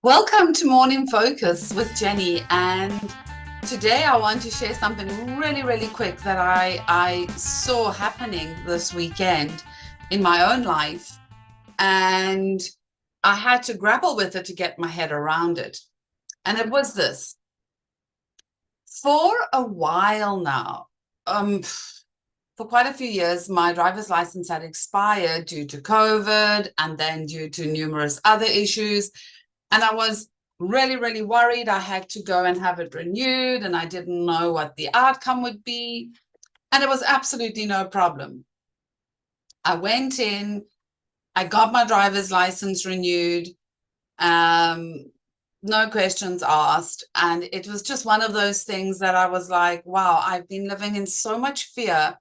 Welcome to Morning Focus with Jenny. And today I want to share something really quick that I saw happening this weekend in my own life. And I had to grapple with it to get my head around it. And it was this. For a while now, for quite a few years, my driver's license had expired due to COVID and then due to numerous other issues. And I was really worried. I had to go and have it renewed, and I didn't know what the outcome would be. And it was absolutely no problem. I went in, I got my driver's license renewed, um, no questions asked. And it was just one of those things that I was like, wow, I've been living in so much fear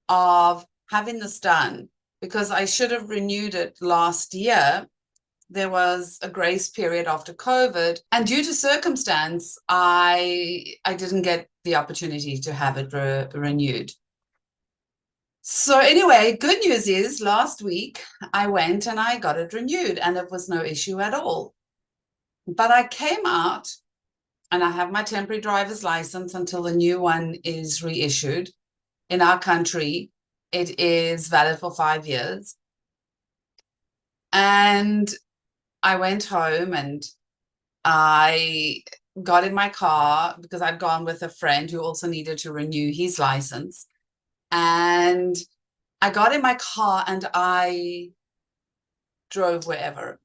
of having this done because I should have renewed it last year. There was a grace period after COVID, and due to circumstance, I didn't get the opportunity to have it renewed. So anyway, good news is last week I went and I got it renewed, and it was no issue at all. But I came out and I have my temporary driver's license until the new one is reissued. In our country, it is valid for 5 years. And I went home and I got in my car because I'd gone with a friend who also needed to renew his license. And I got in my car and I drove wherever.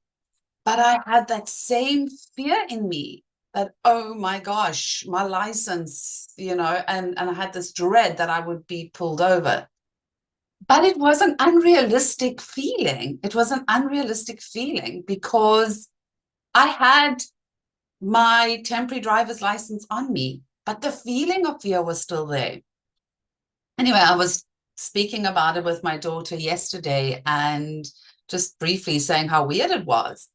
But I had that same fear in me that, oh my gosh, my license, and I had this dread that I would be pulled over. But it was an unrealistic feeling. It was an unrealistic feeling because I had my temporary driver's license on me, but the feeling of fear was still there. Anyway, I was speaking about it with my daughter yesterday and just briefly saying how weird it was.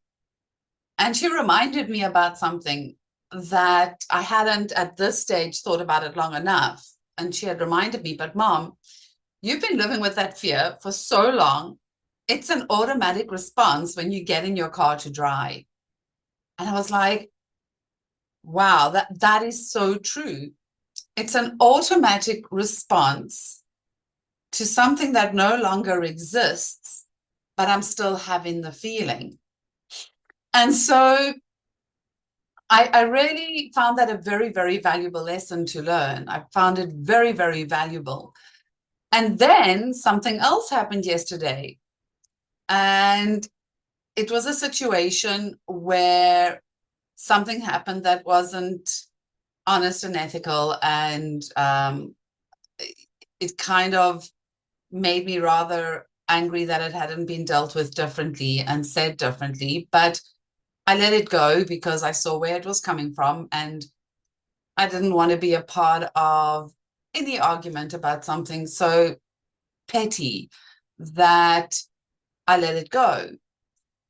And she reminded me about something that I hadn't at this stage thought about it long enough. And she had reminded me, but Mom, you've been living with that fear for so long. It's an automatic response when you get in your car to drive. And I was like, wow, that is so true. It's an automatic response to something that no longer exists, but I'm still having the feeling. And so I really found that a very valuable lesson to learn. I found it very valuable. And then something else happened yesterday. And it was a situation where something happened that wasn't honest and ethical. And it kind of made me rather angry that it hadn't been dealt with differently and said differently. But I let it go because I saw where it was coming from. And I didn't want to be a part of any argument about something so petty that I let it go.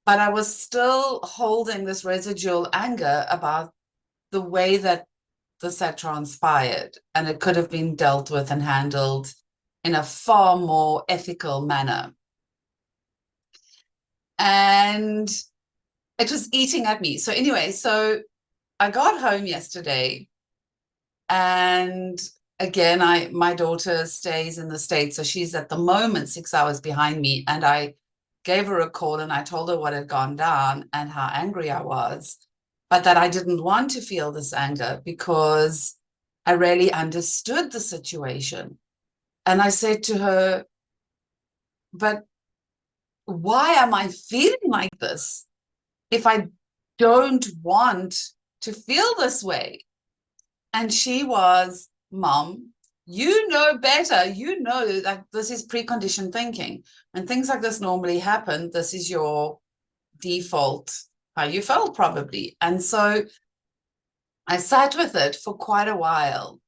But I was still holding this residual anger about the way that this had transpired, and it could have been dealt with and handled in a far more ethical manner. And it was eating at me. So anyway, so I got home yesterday, and again, my daughter stays in the States, so she's at the moment 6 hours behind me. And I gave her a call and I told her what had gone down and how angry I was, but that I didn't want to feel this anger because I really understood the situation. And I said to her, but why am I feeling like this if I don't want to feel this way? And she was, Mom, you know better. You know that this is preconditioned thinking. When things like this normally happen, this is your default, how you felt probably. And so I sat with it for quite a while.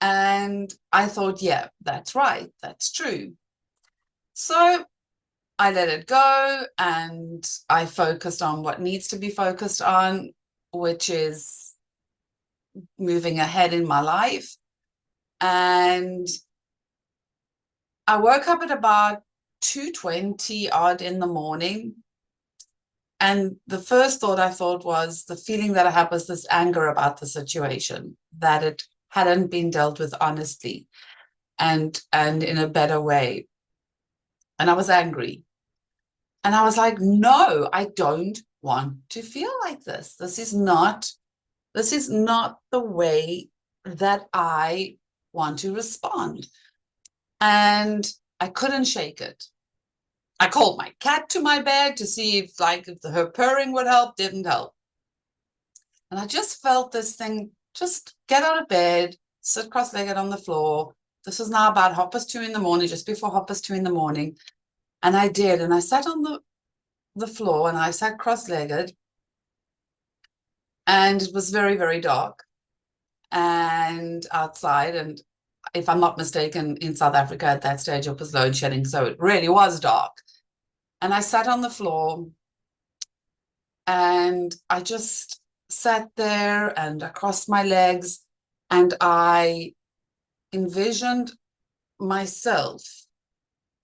And I thought, yeah, that's right. That's true. So I let it go and I focused on what needs to be focused on, which is moving ahead in my life. And I woke up at about 2:20 odd in the morning. And the first thought I thought was the feeling that I had was this anger about the situation, that it hadn't been dealt with honestly and in a better way. And I was angry. And I was like, no, I don't want to feel like this. This is not the way that I want to respond. And I couldn't shake it. I called my cat to my bed to see if her purring would help. Didn't help. And I just felt this thing, just get out of bed, sit cross-legged on the floor. This was now about 2:30 in the morning, just before 2:30 in the morning. And I did. And I sat on the floor and I sat cross-legged. And it was very, very dark and outside. And if I'm not mistaken, in South Africa at that stage, it was load shedding. So it really was dark. And I sat on the floor and I just sat there and I crossed my legs and I envisioned myself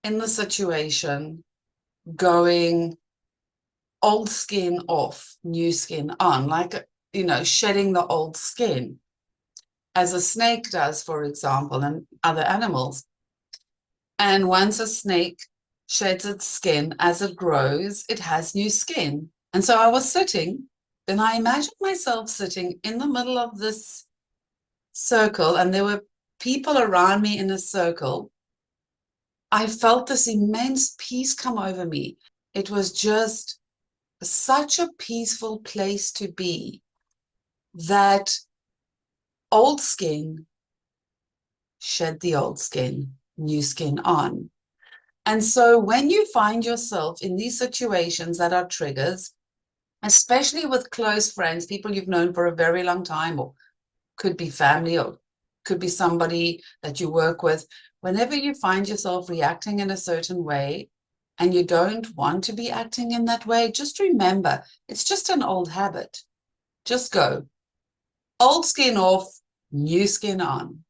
in the situation going old skin off, new skin on, like, shedding the old skin, as a snake does, for example, and other animals. And once a snake sheds its skin, as it grows, it has new skin. And so I was sitting, and I imagined myself sitting in the middle of this circle, and there were people around me in a circle. I felt this immense peace come over me. It was just such a peaceful place to be, that old skin shed the old skin, new skin on. And so when you find yourself in these situations that are triggers, especially with close friends, people you've known for a very long time, or could be family, or could be somebody that you work with, whenever you find yourself reacting in a certain way and you don't want to be acting in that way, just remember, it's just an old habit. Just go. Old skin off, new skin on.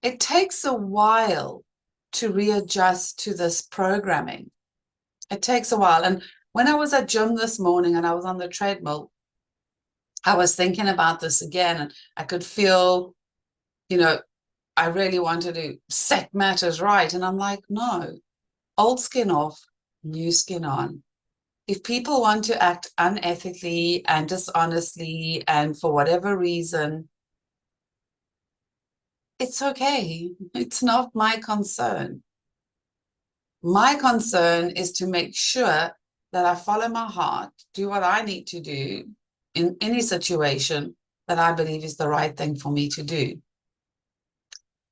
It takes a while to readjust to this programming. It takes a while. And when I was at gym this morning and I was on the treadmill, I was thinking about this again, and I could feel, I really wanted to set matters right. And I'm like, no, old skin off, new skin on. If people want to act unethically and dishonestly and for whatever reason, it's okay. It's not my concern. My concern is to make sure that I follow my heart, do what I need to do in any situation that I believe is the right thing for me to do.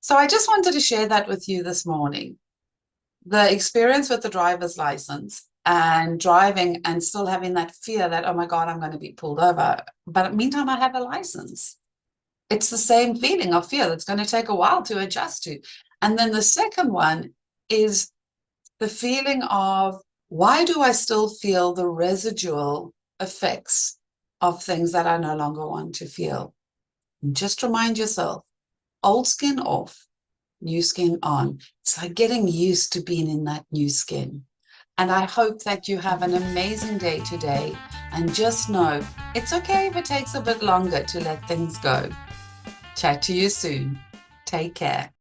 So I just wanted to share that with you this morning. The experience with the driver's license and driving and still having that fear that, oh my God, I'm going to be pulled over. But meantime, I have a license. It's the same feeling of fear that's going to take a while to adjust to. And then the second one is the feeling of, why do I still feel the residual effects of things that I no longer want to feel? And just remind yourself, old skin off, new skin on. It's like getting used to being in that new skin. And I hope that you have an amazing day today. And just know, it's okay if it takes a bit longer to let things go. Chat to you soon. Take care.